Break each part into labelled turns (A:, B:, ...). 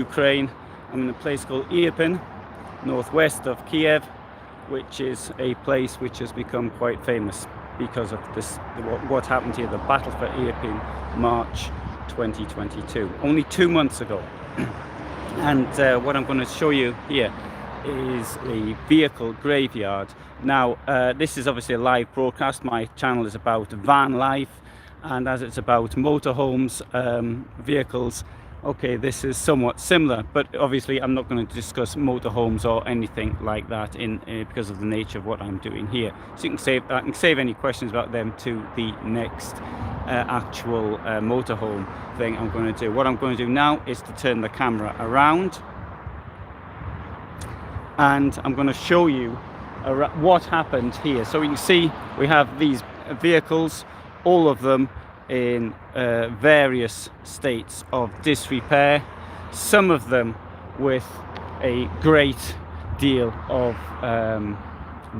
A: Ukraine. I'm in a place called Irpin, northwest of Kiev, which is a place which has become quite famous because of this, what happened here, the battle for Irpin, March 2022, only 2 months ago. And what I'm going to show you here is a vehicle graveyard. Now this is obviously a live broadcast. My channel is about van life, and as it's about motorhomes, vehicles, okay, this is somewhat similar, but obviously I'm not going to discuss motorhomes or anything like that because of the nature of what I'm doing here. So you can save, I can save any questions about them to the next actual motorhome thing I'm going to do. What I'm going to do now is to turn the camera around, and I'm going to show you what happened here. So you can see we have these vehicles, all of them in various states of disrepair, some of them with a great deal of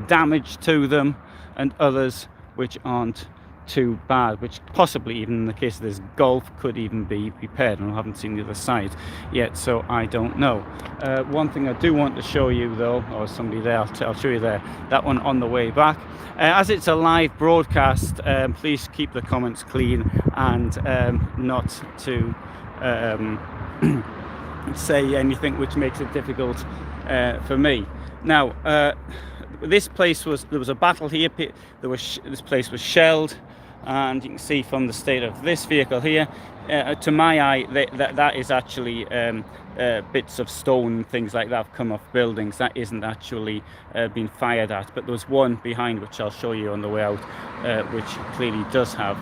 A: damage to them, and others which aren't too bad, which possibly, even in the case of this Golf, could even be repaired. And I haven't seen the other side yet, so I don't know. One thing I do want to show you though, or somebody there, I'll show you there, that one on the way back. As it's a live broadcast, please keep the comments clean, and not to say anything which makes it difficult for me. Now this place there was a battle here. This place was shelled, and you can see from the state of this vehicle here, to my eye, that is actually bits of stone and things like that have come off buildings. That isn't actually been fired at, but there was one behind, which I'll show you on the way out, which clearly does have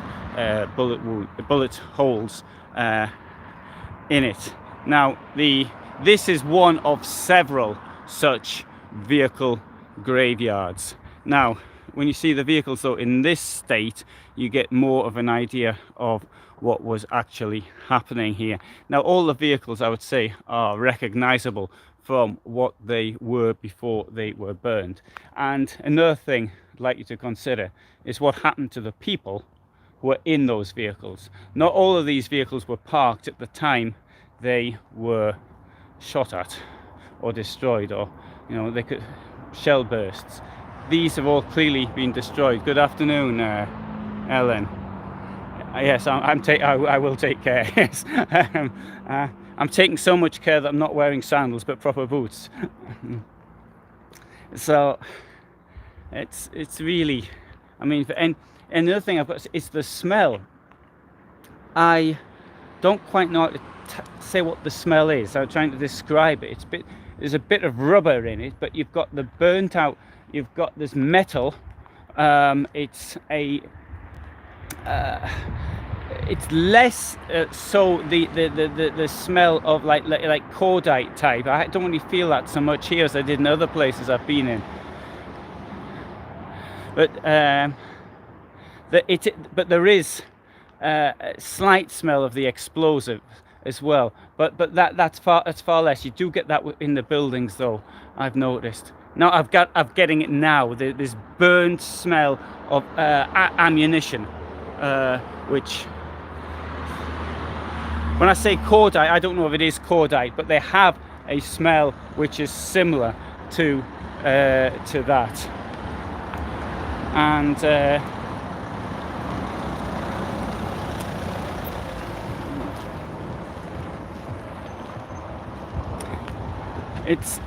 A: bullet holes in it. Now this is one of several such vehicle graveyards. Now when you see the vehicles though in this state, you get more of an idea of what was actually happening here. Now all the vehicles, I would say, are recognizable from what they were before they were burned. And another thing I'd like you to consider is what happened to the people who were in those vehicles. Not all of these vehicles were parked at the time they were shot at or destroyed, or they could shell bursts. These have all clearly been destroyed. Good afternoon, Ellen. Yes, I will take care. Yes, I'm taking so much care that I'm not wearing sandals but proper boots. So it's really, I mean, and another thing I've got is the smell. I don't quite know how to say what the smell is. I'm trying to describe it. There's a bit of rubber in it, but you've got the burnt out. You've got this metal. It's less so the smell of like cordite type. I don't really feel that so much here as I did in other places I've been in. But there is a slight smell of the explosive as well. But that's far less. You do get that in the buildings though, I've noticed. Now I'm getting it now. This burnt smell of ammunition, which, when I say cordite, I don't know if it is cordite, but they have a smell which is similar to that. And it's,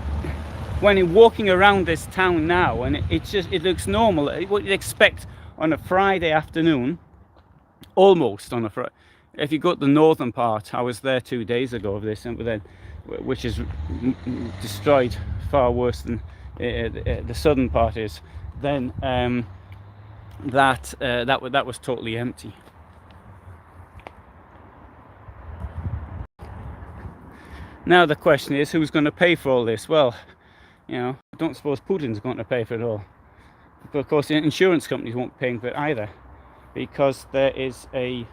A: when you're walking around this town now, and it looks normal, what you'd expect on a Friday afternoon, almost on a Friday. If you go to the northern part, I was there 2 days ago of this, and then, which is destroyed far worse than the southern part is, then that was totally empty. Now the question is, who's going to pay for all this? Well, I don't suppose Putin's going to pay for it all. But of course, the insurance companies won't pay for it either, because there is there's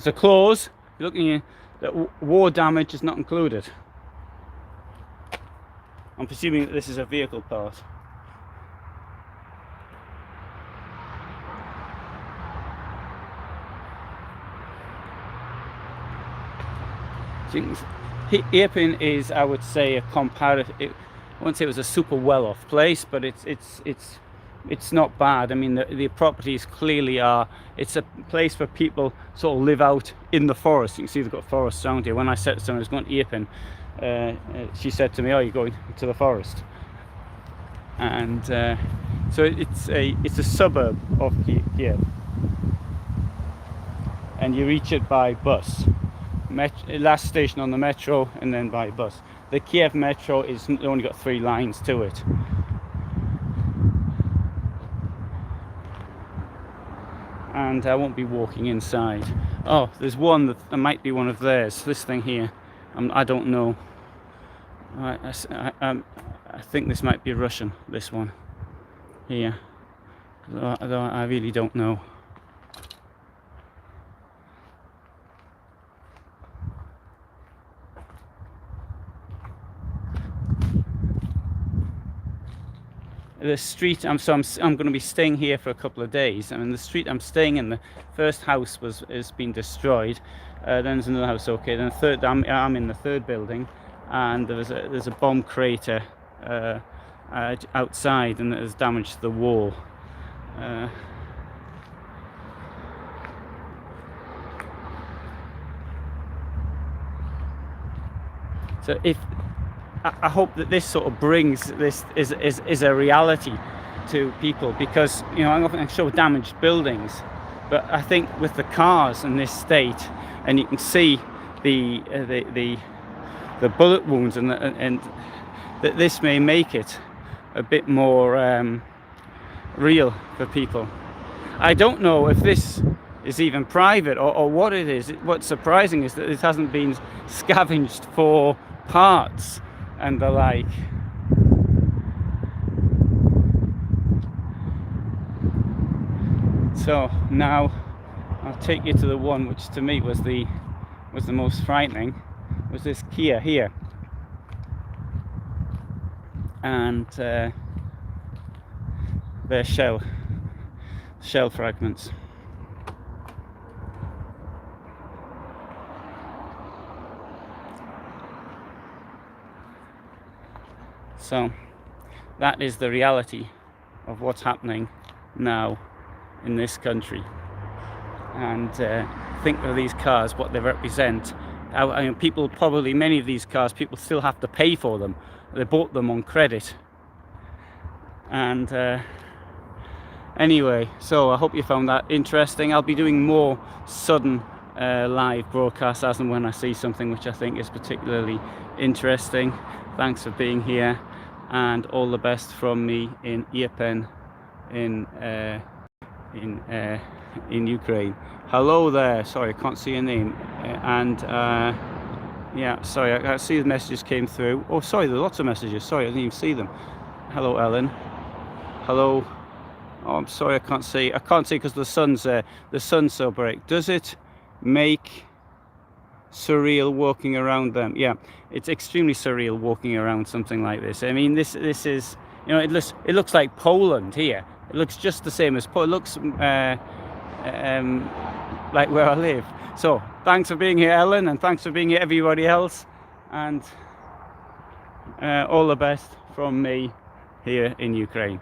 A: a clause looking at that war damage is not included. I'm presuming that this is a vehicle part. Irpin is, I would say, a comparative. I wouldn't say it was a super well-off place, but it's not bad. I mean, the properties clearly are. It's a place where people sort of live out in the forest. You can see they've got forests around here. When I said to someone I was going to Irpin, she said to me, "Oh, you're going to the forest?" And so it's a suburb of Kiev, and you reach it by bus. Last station on the metro, and then by bus. The Kiev metro is only got 3 lines to it. And I won't be walking inside. Oh, there's one that might be one of theirs. This thing here, I don't know. I think this might be Russian. This one here, though I really don't know. The street I'm going to be staying here for a couple of days. I mean, the street I'm staying in, the first house has been destroyed. Then there's another house. Okay, then third. I'm in the third building, and there's a bomb crater outside, and it has damaged the wall. So I hope that this sort of brings this is a reality to people, because you know I often show damaged buildings, but I think with the cars in this state, and you can see the bullet wounds, and that this may make it a bit more real for people. I don't know if this is even private or what it is. What's surprising is that it hasn't been scavenged for parts and the like. So now I'll take you to the one which to me was the most frightening, was this Kia here, and their shell fragments. So that is the reality of what's happening now in this country. And think of these cars, what they represent. I mean, people probably, many of these cars, people still have to pay for them. They bought them on credit. And anyway, so I hope you found that interesting. I'll be doing more sudden live broadcasts as and when I see something which I think is particularly interesting. Thanks for being here, and all the best from me in Irpin in Ukraine. Hello there. Sorry, I can't see your name. Yeah, sorry, I see the messages came through. Oh, sorry, there's lots of messages. Sorry, I didn't even see them. Hello, Ellen. Hello. Oh, I'm sorry, I can't see. I can't see because the sun's there. The sun's so bright. Does it make surreal walking around them? Yeah, it's extremely surreal walking around something like this. I mean, this is, you know, it looks like Poland here. It looks just the same as Poland. It looks like where I live. So thanks for being here, Ellen, and thanks for being here, everybody else, and all the best from me here in Ukraine.